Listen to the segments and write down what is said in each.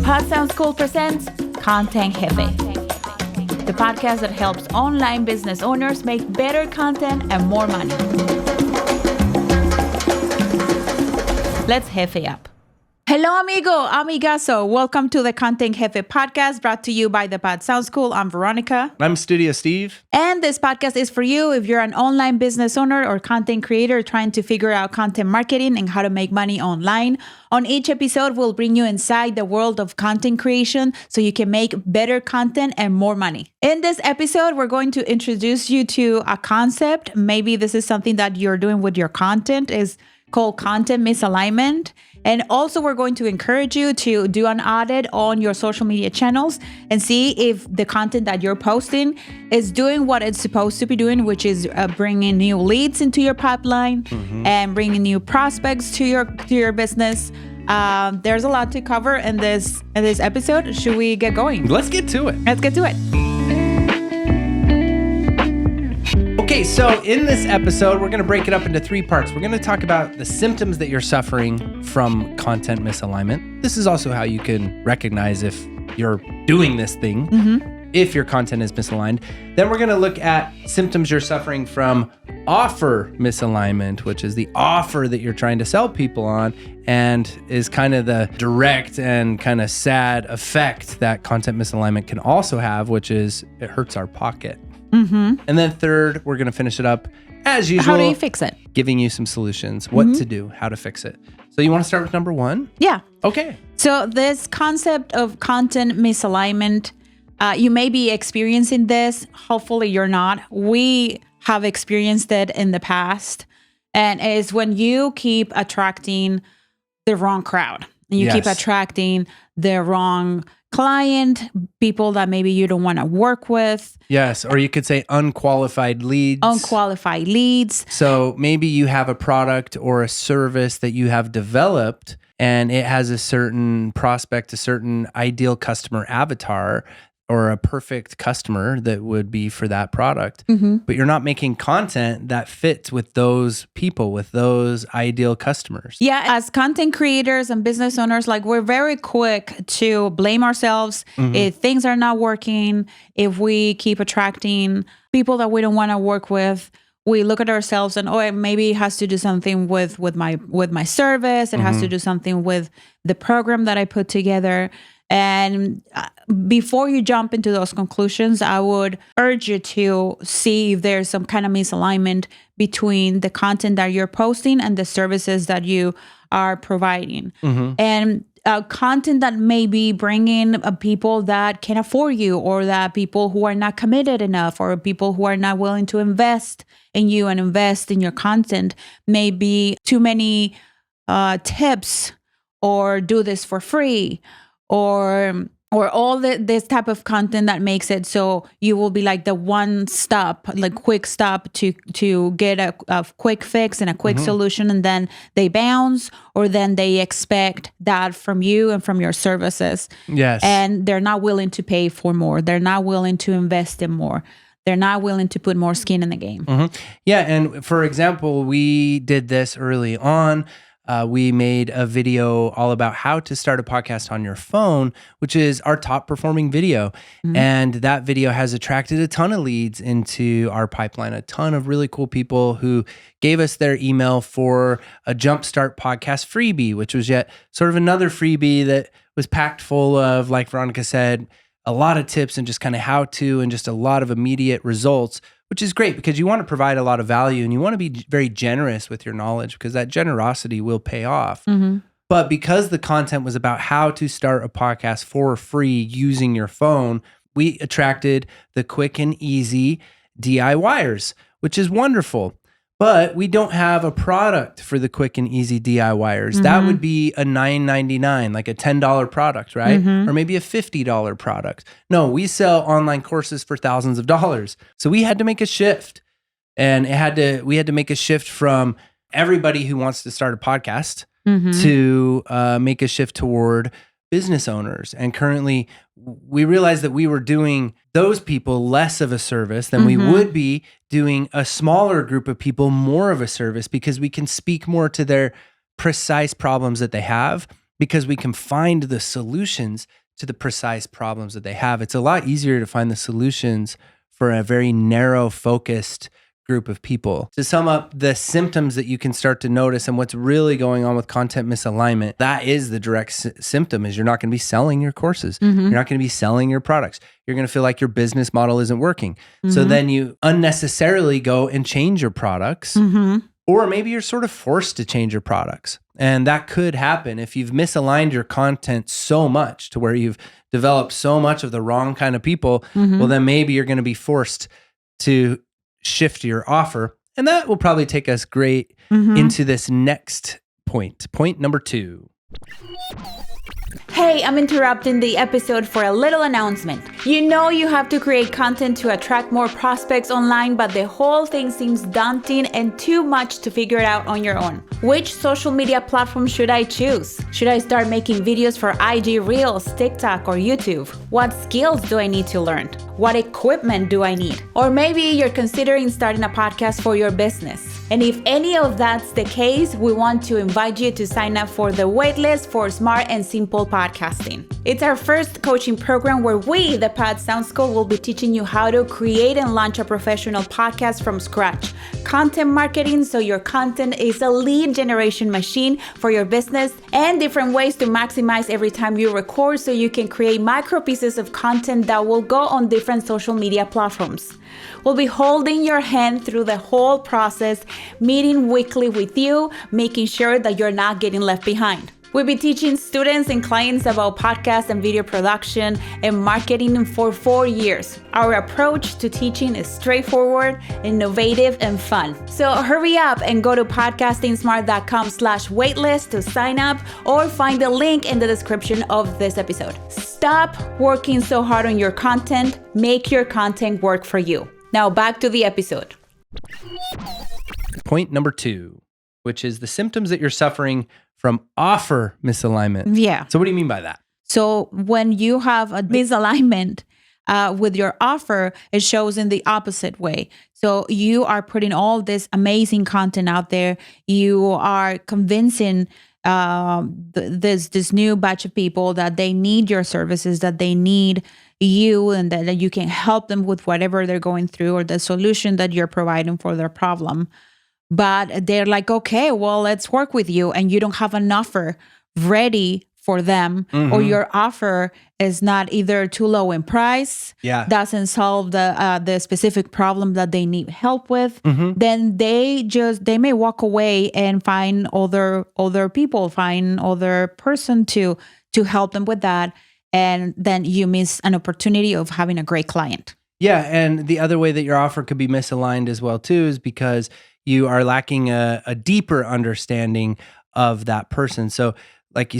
Pod Sounds Cool presents Content Jefe, the podcast that helps online business owners make better content and more money. Let's Jefe up. Hello, amigo, amigazo. Welcome to the Content Jefe podcast brought to you by the Pod Sounds Cool. I'm Veronica. I'm Studio Steve. And this podcast is for you if you're an online business owner or content creator trying to figure out content marketing and how to make money online. On each episode, we'll bring you inside the world of content creation so you can make better content and more money. In this episode, we're going to introduce you to a concept. Maybe this is something that you're doing with your content, is called Content Misalignment. And also, we're going to encourage you to do an audit on your social media channels and see if the content that you're posting is doing what it's supposed to be doing, which is bringing new leads into your pipeline and bringing new prospects to your business. There's a lot to cover in this episode. Should we get going? Let's get to it. Let's get to it. Okay, so in this episode, we're going to break it up into three parts. We're going to talk about the symptoms that you're suffering from content misalignment. This is also how you can recognize if you're doing this thing, if your content is misaligned. Then we're going to look at symptoms you're suffering from offer misalignment, which is the offer that you're trying to sell people on and is kind of the direct and kind of sad effect that content misalignment can also have, which is it hurts our pocket. And then third, we're going to finish it up as usual. How do you fix it? Giving you some solutions, what to do, how to fix it. So you want to start with number one? Yeah. Okay. So this concept of content misalignment, you may be experiencing this. Hopefully you're not. We have experienced it in the past. And it's when you keep attracting the wrong crowd. And you keep attracting the wrong client, people that maybe you don't want to work with. Yes, or you could say unqualified leads. Unqualified leads. So maybe you have a product or a service that you have developed and it has a certain prospect, a certain ideal customer avatar or a perfect customer that would be for that product. But you're not making content that fits with those people, with those ideal customers. Yeah, as content creators and business owners, like we're very quick to blame ourselves if things are not working, if we keep attracting people that we don't want to work with. We look at ourselves and, maybe it has to do something with my service. It has to do something with the program that I put together. And before you jump into those conclusions, I would urge you to see if there's some kind of misalignment between the content that you're posting and the services that you are providing. And content that may be bringing people that can afford you, or that people who are not committed enough, or people who are not willing to invest in you and invest in your content, may be too many tips, or do this for free, or all this type of content that makes it so you will be like the one stop, like quick stop to get a quick fix and a quick solution, and then they bounce, or then they expect that from you and from your services. Yes. And they're not willing to pay for more. They're not willing to invest in more. They're not willing to put more skin in the game. Yeah, and for example, we did this early on. We made a video all about how to start a podcast on your phone, which is our top performing video. And that video has attracted a ton of leads into our pipeline, a ton of really cool people who gave us their email for a Jumpstart podcast freebie, which was yet sort of another freebie that was packed full of, like Veronica said, a lot of tips and just kind of how to, and just a lot of immediate results, which is great because you want to provide a lot of value and you want to be very generous with your knowledge because that generosity will pay off. But because the content was about how to start a podcast for free using your phone, we attracted the quick and easy DIYers, which is wonderful. But we don't have a product for the quick and easy DIYers. That would be a $9.99, like a $10 product, right? Or maybe a $50 product. No, we sell online courses for thousands of dollars. So we had to make a shift. And we had to make a shift from everybody who wants to start a podcast to make a shift toward business owners. And currently, we realized that we were doing those people less of a service than we would be doing a smaller group of people more of a service, because we can speak more to their precise problems that they have, because we can find the solutions to the precise problems that they have. It's a lot easier to find the solutions for a very narrow focused group of people. To sum up the symptoms that you can start to notice and what's really going on with content misalignment, that is the direct symptom is you're not going to be selling your courses. You're not going to be selling your products. You're going to feel like your business model isn't working. So then you unnecessarily go and change your products, or maybe you're sort of forced to change your products. And that could happen if you've misaligned your content so much to where you've developed so much of the wrong kind of people. Well, then maybe you're going to be forced to shift your offer. And that will probably take us great into this next point. Point number 2. Hey, I'm interrupting the episode for a little announcement. You know you have to create content to attract more prospects online, but the whole thing seems daunting and too much to figure it out on your own. Which social media platform should I choose? Should I start making videos for IG Reels, TikTok, or YouTube? What skills do I need to learn? What equipment do I need? Or maybe you're considering starting a podcast for your business. And if any of that's the case, we want to invite you to sign up for the waitlist for Smart and Simple Podcasting. It's our first coaching program where we, the Pod Sound School, will be teaching you how to create and launch a professional podcast from scratch. Content marketing so your content is a lead generation machine for your business, and different ways to maximize every time you record so you can create micro pieces of content that will go on different social media platforms. We'll be holding your hand through the whole process, meeting weekly with you, making sure that you're not getting left behind. We'll be teaching students and clients about podcast and video production and marketing for 4 years. Our approach to teaching is straightforward, innovative, and fun. So hurry up and go to podcastingsmart.com/waitlist to sign up, or find the link in the description of this episode. Stop working so hard on your content. Make your content work for you. Now back to the episode. Point number 2, which is the symptoms that you're suffering from offer misalignment. Yeah. So what do you mean by that? So when you have a misalignment with your offer, it shows in the opposite way. So you are putting all this amazing content out there. You are convincing this new batch of people that they need your services, that they need you, and that you can help them with whatever they're going through or the solution that you're providing for their problem. But they're like, okay, well, let's work with you. And you don't have an offer ready for them, or your offer is not either too low in price, doesn't solve the specific problem that they need help with, then they may walk away and find other people, find other person to help them with that. And then you miss an opportunity of having a great client. Yeah. And the other way that your offer could be misaligned as well too is because you are lacking a deeper understanding of that person. So like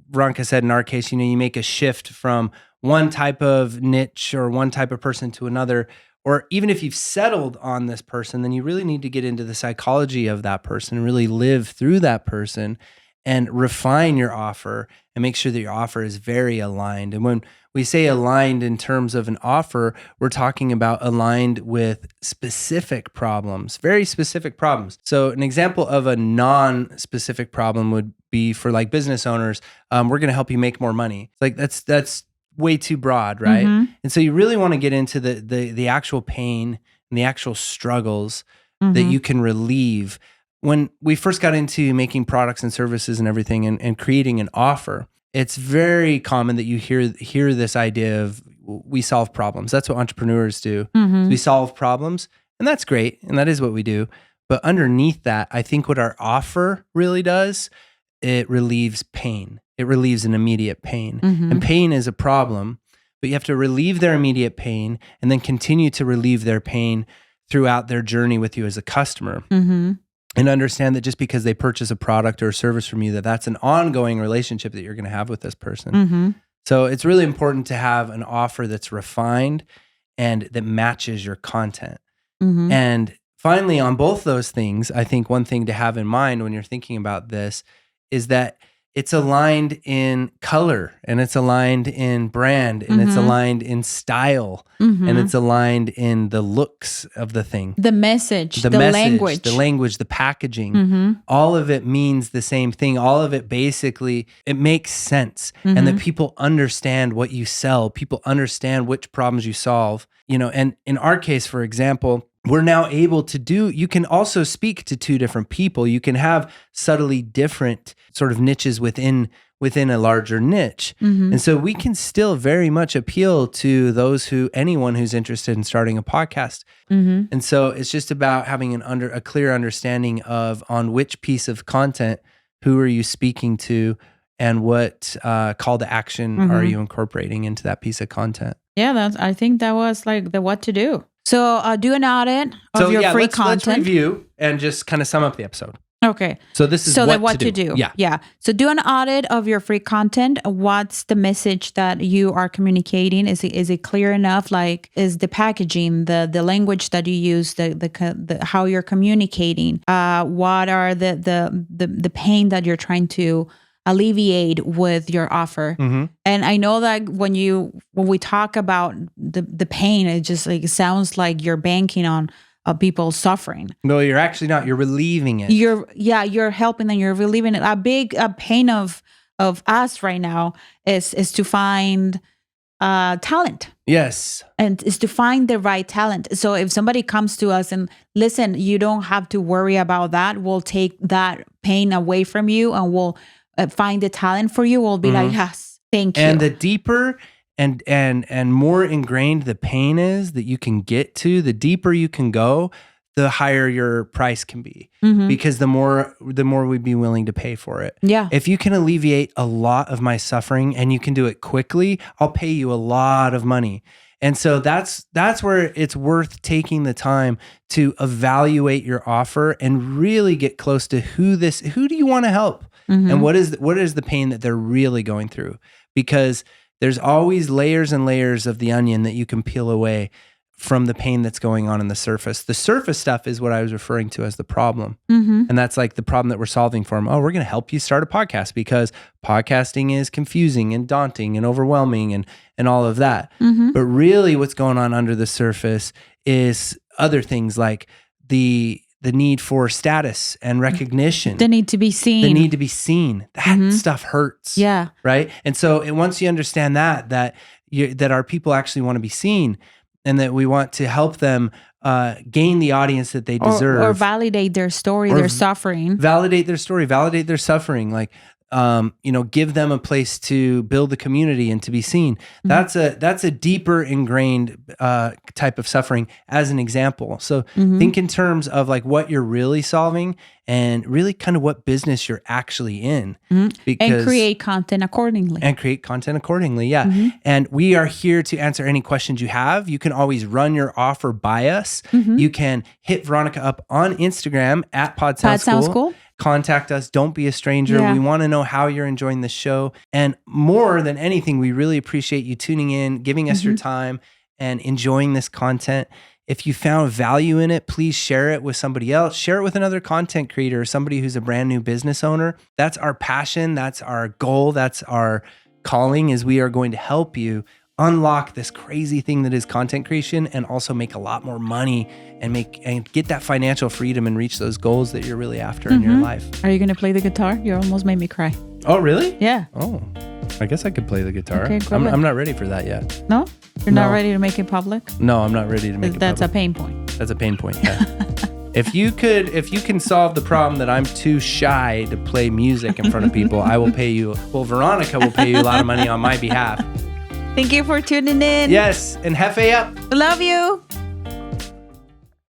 Veronica said, in our case, you make a shift from one type of niche or one type of person to another, or even if you've settled on this person, then you really need to get into the psychology of that person and really live through that person and refine your offer and make sure that your offer is very aligned. And when we say aligned in terms of an offer, we're talking about aligned with specific problems, very specific problems. So an example of a non-specific problem would be for like business owners, we're going to help you make more money. It's like that's way too broad, right? And so you really want to get into the actual pain and the actual struggles that you can relieve. When we first got into making products and services and everything and creating an offer, it's very common that you hear this idea of we solve problems. That's what entrepreneurs do. So we solve problems, and that's great, and that is what we do. But underneath that, I think what our offer really does, it relieves pain. It relieves an immediate pain. And pain is a problem, but you have to relieve their immediate pain and then continue to relieve their pain throughout their journey with you as a customer. And understand that just because they purchase a product or a service from you, that's an ongoing relationship that you're going to have with this person. So it's really important to have an offer that's refined and that matches your content. And finally, on both those things, I think one thing to have in mind when you're thinking about this is that it's aligned in color, and it's aligned in brand, and it's aligned in style, and it's aligned in the looks of the thing. The message, the language. The language, the packaging. All of it means the same thing. All of it basically, it makes sense. And that people understand what you sell. People understand which problems you solve. And in our case, for example, we're now able to you can also speak to two different people. You can have subtly different sort of niches within a larger niche. And so we can still very much appeal to anyone who's interested in starting a podcast. And so it's just about having a clear understanding of on which piece of content, who are you speaking to, and what call to action are you incorporating into that piece of content. Yeah, I think that was like the what to do. So do an audit of your free content. Let's review and just kind of sum up the episode. Okay. So this is what to do. Yeah. So do an audit of your free content. What's the message that you are communicating? Is it clear enough? Like, is the packaging, the language that you use, the how you're communicating? What are the pain that you're trying to alleviate with your offer? And I know that when we talk about the pain, it just like sounds like you're banking on people suffering. No, you're actually not. You're relieving it. You're helping them. You're relieving it. A pain of us right now is to find talent. Yes. And is to find the right talent. So if somebody comes to us and listen, you don't have to worry about that. We'll take that pain away from you, and we'll find the talent for you. We'll be like, yes, thank you. And the deeper and more ingrained the pain is that you can get to, the deeper you can go, the higher your price can be, because the more we'd be willing to pay for it. Yeah. If you can alleviate a lot of my suffering and you can do it quickly, I'll pay you a lot of money. And so that's where it's worth taking the time to evaluate your offer and really get close to who do you want to help? And what is the pain that they're really going through? Because there's always layers and layers of the onion that you can peel away from the pain that's going on in the surface. The surface stuff is what I was referring to as the problem. And that's like the problem that we're solving for them. Oh, we're going to help you start a podcast because podcasting is confusing and daunting and overwhelming and all of that. But really what's going on under the surface is other things like the need for status and recognition. The need to be seen. That stuff hurts. Yeah. Right. And so once you understand that our people actually want to be seen, and that we want to help them gain the audience that they deserve. Or validate their story, their suffering. Validate their story, validate their suffering. Like, give them a place to build the community and to be seen. That's a deeper ingrained type of suffering as an example. So think in terms of like what you're really solving and really kind of what business you're actually in. And create content accordingly. Yeah. And we are here to answer any questions you have. You can always run your offer by us. You can hit Veronica up on Instagram at Pod Sounds Cool. Contact us. Don't be a stranger. Yeah. We want to know how you're enjoying the show. And more than anything, we really appreciate you tuning in, giving us your time, and enjoying this content. If you found value in it, please share it with somebody else. Share it with another content creator or somebody who's a brand new business owner. That's our passion. That's our goal. That's our calling, is we are going to help you unlock this crazy thing that is content creation and also make a lot more money and get that financial freedom and reach those goals that you're really after in your life. Are you going to play the guitar? You almost made me cry. Oh, really? Yeah. Oh, I guess I could play the guitar. Okay, I'm not ready for that yet. No? You're not ready to make it public? No, I'm not ready to make it public. That's a pain point. That's a pain point, yeah. If you can solve the problem that I'm too shy to play music in front of people, I will pay you. Well, Veronica will pay you a lot of money on my behalf. Thank you for tuning in. Yes, and Hefe up. Love you.